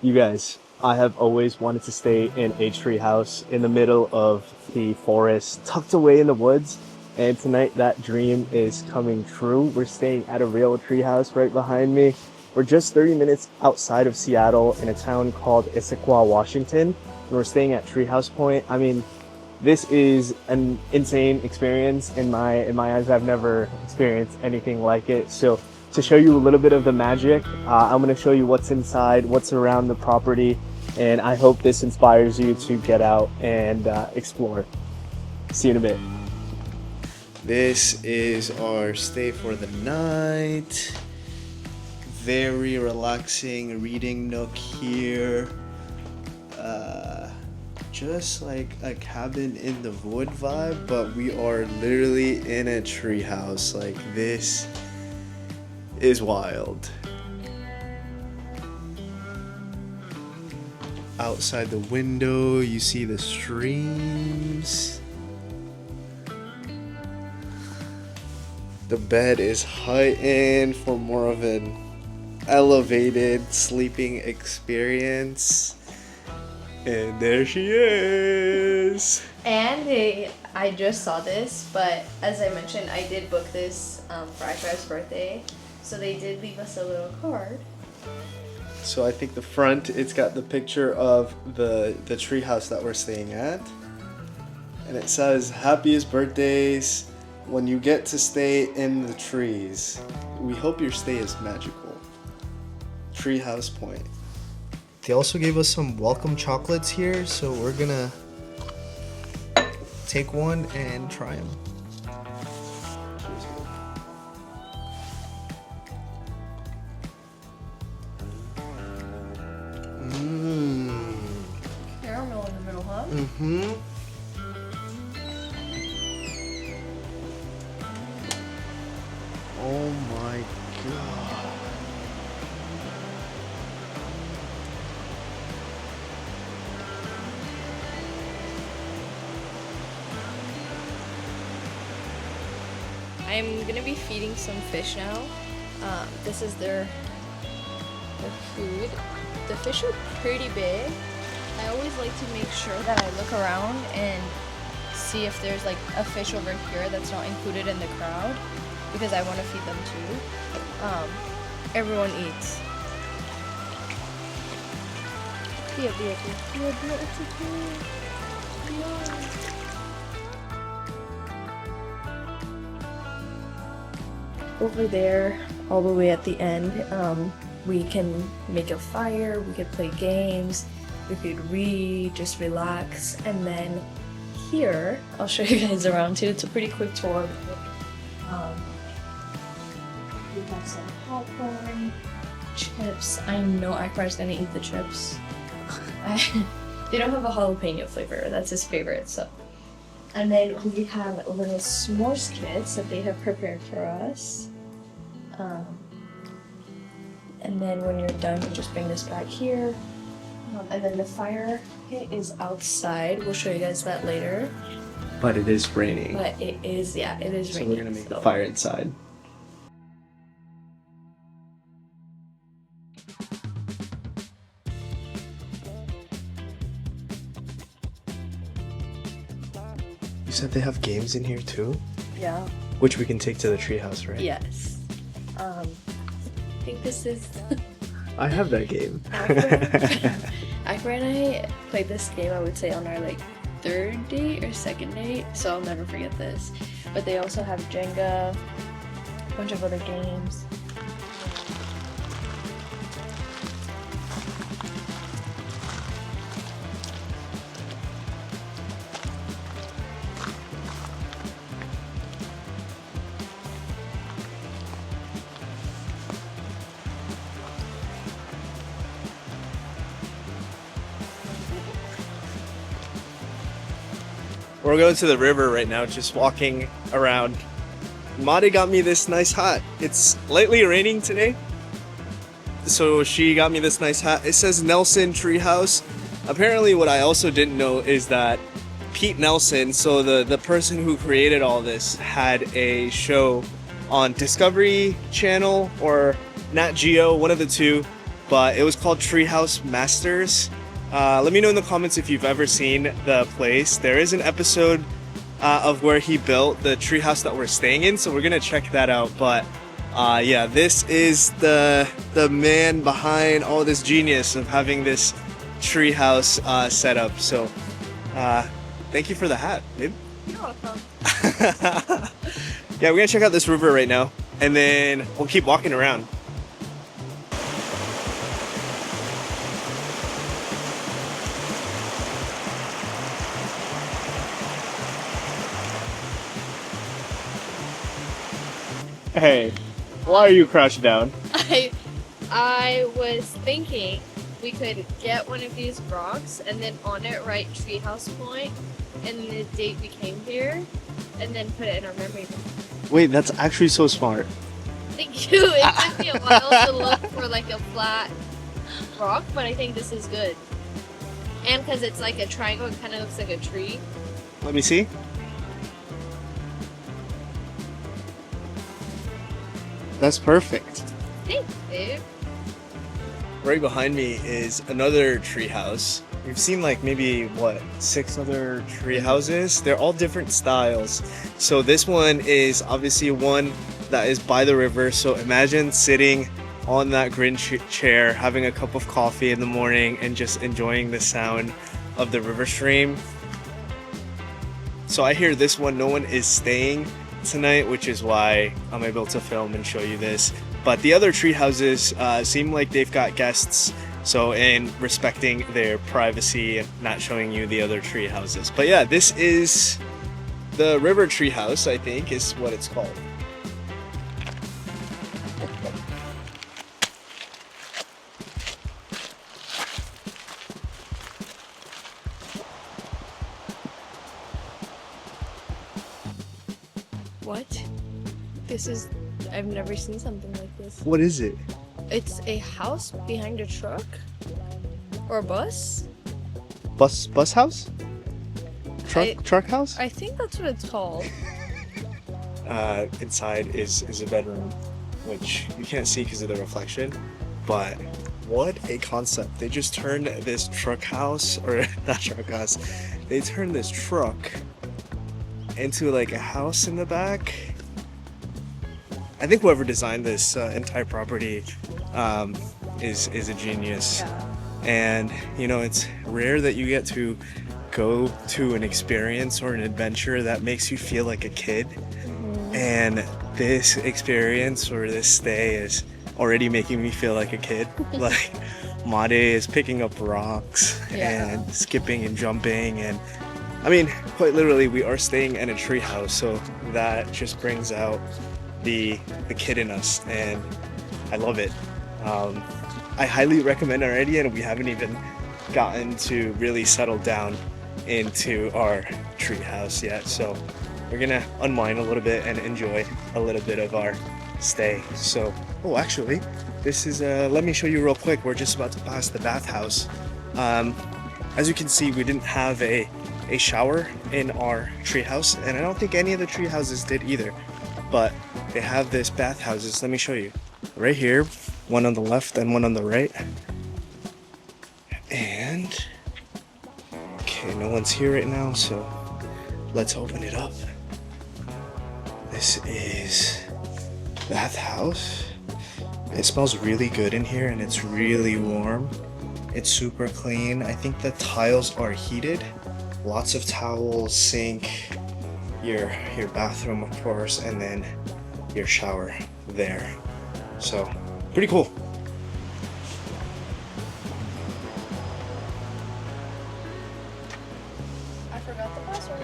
You guys, I have always wanted to stay in a tree house in the middle of the forest, tucked away in the woods. And tonight that dream is coming true. We're staying at a real tree house right behind me. We're just 30 minutes outside of Seattle in a town called Issaquah, Washington. And we're staying at Treehouse Point. I mean, this is an insane experience in my eyes. I've never experienced anything like it. So to show you a little bit of the magic, I'm going to show you what's inside, what's around the property, and I hope this inspires you to get out and explore. See you in a bit. This is our stay for the night. Very relaxing reading nook here. Just like a cabin in the wood vibe, but we are literally in a tree house. Like, this is wild. Outside the window, you see the streams. The bed is heightened for more of an elevated sleeping experience. And there she is. And I just saw this, but as I mentioned, I did book this for Akbar's birthday. So they did leave us a little card. So I think the front, it's got the picture of the tree house that we're staying at. And it says, happiest birthdays when you get to stay in the trees. We hope your stay is magical. Treehouse Point. They also gave us some welcome chocolates here, so we're gonna take one and try them. Caramel in the middle, huh? Mm-hmm. Oh my god. I'm gonna be feeding some fish now. This is their food. The fish are pretty big. I always like to make sure that I look around and see if there's like a fish over here that's not included in the crowd, because I want to feed them too. Everyone eats. Over there, all the way at the end, we can make a fire, we could play games, we could read, just relax, and then here, I'll show you guys around too. It's a pretty quick tour. We have some popcorn, chips. I know Akbar's gonna eat the chips. They don't have a jalapeno flavor, that's his favorite, so. And then we have little s'mores kits that they have prepared for us. And then when you're done, you just bring this back here. And then the fire pit is outside. We'll show you guys that later. But it is raining. But it is, yeah, it is So raining. we're gonna make the fire inside. You said they have games in here too? Yeah. Which we can take to the treehouse, right? Yes. I think this is. I have that game. Akbar and I played this game, I would say, on our like third date or second date, so I'll never forget this. But they also have Jenga, a bunch of other games. We're going to the river right now, just walking around. Madi got me this nice hat. It's lightly raining today, so she got me this nice hat. It says Nelson Treehouse. Apparently what I also didn't know is that Pete Nelson, so the person who created all this, had a show on Discovery Channel or Nat Geo, one of the two, but it was called Treehouse Masters. Let me know in the comments if you've ever seen the place. There is an episode of where he built the treehouse that we're staying in, so we're gonna check that out. But yeah, this is the man behind all this genius of having this treehouse set up. So thank you for the hat, babe. You're welcome. Yeah, we're gonna check out this river right now, and then we'll keep walking around. Hey, why are you crouched down? I was thinking we could get one of these rocks and then on it write Treehouse Point and the date we came here, and then put it in our memory book. Wait, that's actually so smart. Thank you. It took me a while to look for like a flat rock, but I think this is good. And because it's like a triangle, it kind of looks like a tree. Let me see. That's perfect. Thanks, babe. Right behind me is another tree house. We've seen like maybe, what, 6 other tree houses? They're all different styles. So this one is obviously one that is by the river. So imagine sitting on that green chair, having a cup of coffee in the morning and just enjoying the sound of the river stream. So I hear this one, no one is staying tonight, which is why I'm able to film and show you this. But the other tree houses seem like they've got guests, so in respecting their privacy and not showing you the other tree houses. But yeah, this is the river tree house, I think is what it's called. What? This is... I've never seen something like this. What is it? It's a house behind a truck? Or a bus? Bus house? Truck house? I think that's what it's called. Inside is a bedroom, which you can't see because of the reflection, but what a concept. They just turned this truck house, or not truck house, they turned this truck into like a house in the back. I think whoever designed this entire property is a genius. Yeah. And you know, it's rare that you get to go to an experience or an adventure that makes you feel like a kid. And this experience or this stay is already making me feel like a kid. Like Made is picking up rocks and skipping and jumping, and I mean, quite literally, we are staying in a tree house, so that just brings out the kid in us, and I love it. I highly recommend already, and we haven't even gotten to really settle down into our tree house yet, so we're gonna unwind a little bit and enjoy a little bit of our stay. So, oh, actually, this is let me show you real quick. We're just about to pass the bathhouse. As you can see, we didn't have a shower in our treehouse, and I don't think any of the tree houses did either, but they have this bathhouses. Let me show you right here, one on the left and one on the right. And okay, no one's here right now, so let's open it up. This is bathhouse. It smells really good in here, and it's really warm. It's super clean. I think the tiles are heated. Lots of towels, sink, your bathroom, of course, and then your shower there. So, pretty cool. I forgot the password.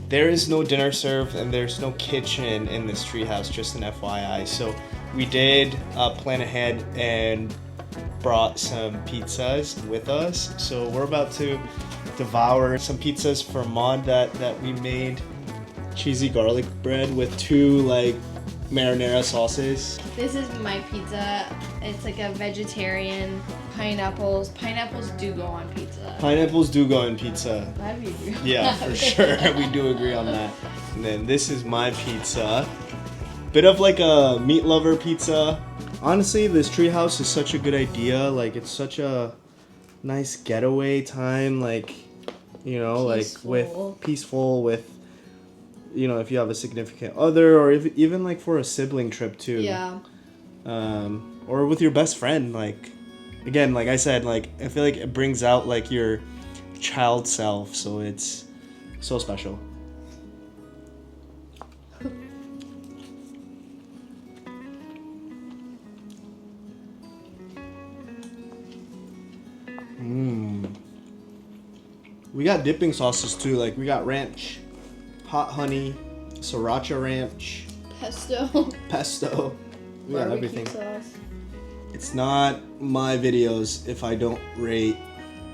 There is no dinner served, and there's no kitchen in this treehouse, just an FYI. So we did plan ahead and brought some pizzas with us. So we're about to devour some pizzas for Maud that we made. Cheesy garlic bread with 2 like marinara sauces. This is my pizza. It's like a vegetarian pineapples. Pineapples do go on pizza. Pineapples do go on pizza. That you do. Yeah, for sure. We do agree on that. And then this is my pizza. bit of like a meat lover pizza. Honestly, this treehouse is such a good idea. Like, it's such a nice getaway time. Like, you know, Peaceful. like with peaceful with, you know, if you have a significant other, or if, even like for a sibling trip too. Yeah. Or with your best friend. Like, again, like I said, like I feel like it brings out like your child self, so it's so special. We got dipping sauces too. Like we got ranch, hot honey, sriracha ranch, pesto. We got Barbecue everything. sauce. It's not my videos if I don't rate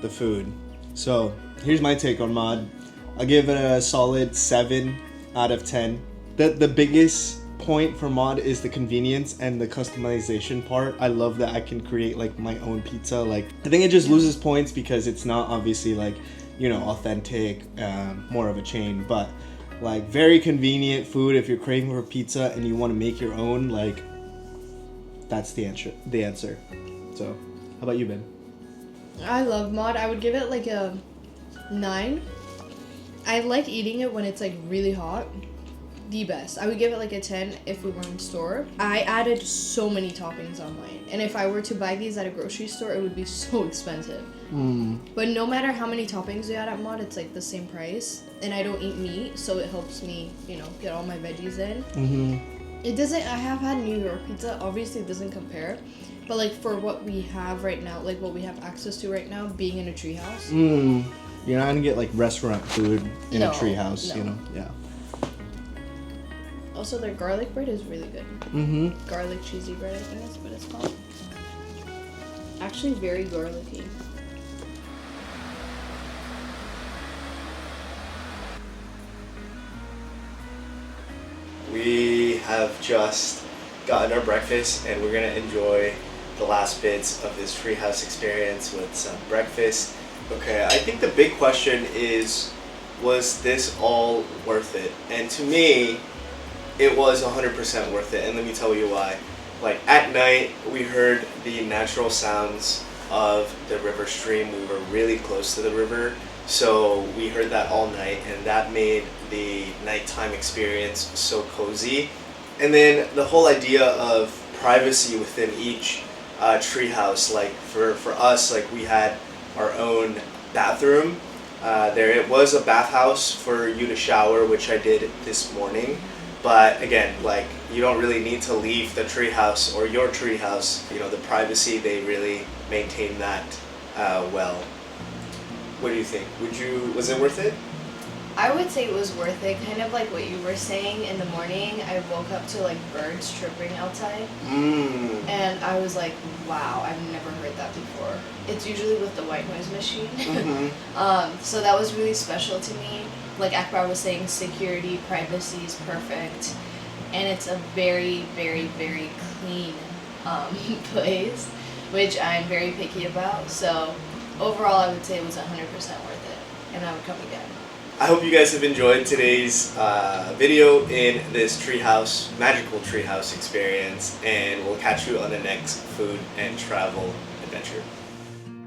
the food. So here's my take on Mod. I'll give it a solid 7 out of 10. The biggest point for Mod is the convenience and the customization part. I love that I can create like my own pizza. Like I think it just loses points because it's not obviously like, you know, authentic, more of a chain, but like very convenient food if you're craving for pizza and you want to make your own. Like that's the answer. So how about you, Ben? I love Mod. I would give it like a 9. I like eating it when it's like really hot. The best. I would give it like a 10 if we were in store. I added so many toppings on mine, and if I were to buy these at a grocery store, it would be so expensive. But no matter how many toppings you add at Mod, it's like the same price. And I don't eat meat, so it helps me, you know, get all my veggies in. It doesn't. I have had New York pizza. Obviously, it doesn't compare. But like for what we have right now, like what we have access to right now, being in a treehouse. You're not gonna get like restaurant food in a treehouse, no. you know? Yeah. Also, their garlic bread is really good. Garlic cheesy bread, I think that's what it's called. Actually, very garlicky. We have just gotten our breakfast and we're gonna enjoy the last bits of this treehouse experience with some breakfast. Okay, I think the big question is, was this all worth it? And to me, it was 100% worth it, and let me tell you why. Like at night, we heard the natural sounds of the river stream. We were really close to the river, so we heard that all night, and that made the nighttime experience so cozy. And then the whole idea of privacy within each treehouse, like for us, like we had our own bathroom. There was a bathhouse for you to shower, which I did this morning. But again, like you don't really need to leave the treehouse or your treehouse. You know, the privacy, they really maintain that well. What do you think? Was it worth it? I would say it was worth it. Kind of like what you were saying in the morning. I woke up to like birds chirping outside. And I was like, wow, I've never heard that before. It's usually with the white noise machine. So that was really special to me. Like Akbar was saying, security, privacy is perfect. And it's a very, very, very clean place, which I'm very picky about. So overall, I would say it was 100% worth it. And I would come again. I hope you guys have enjoyed today's video in this magical treehouse experience, and we'll catch you on the next food and travel adventure.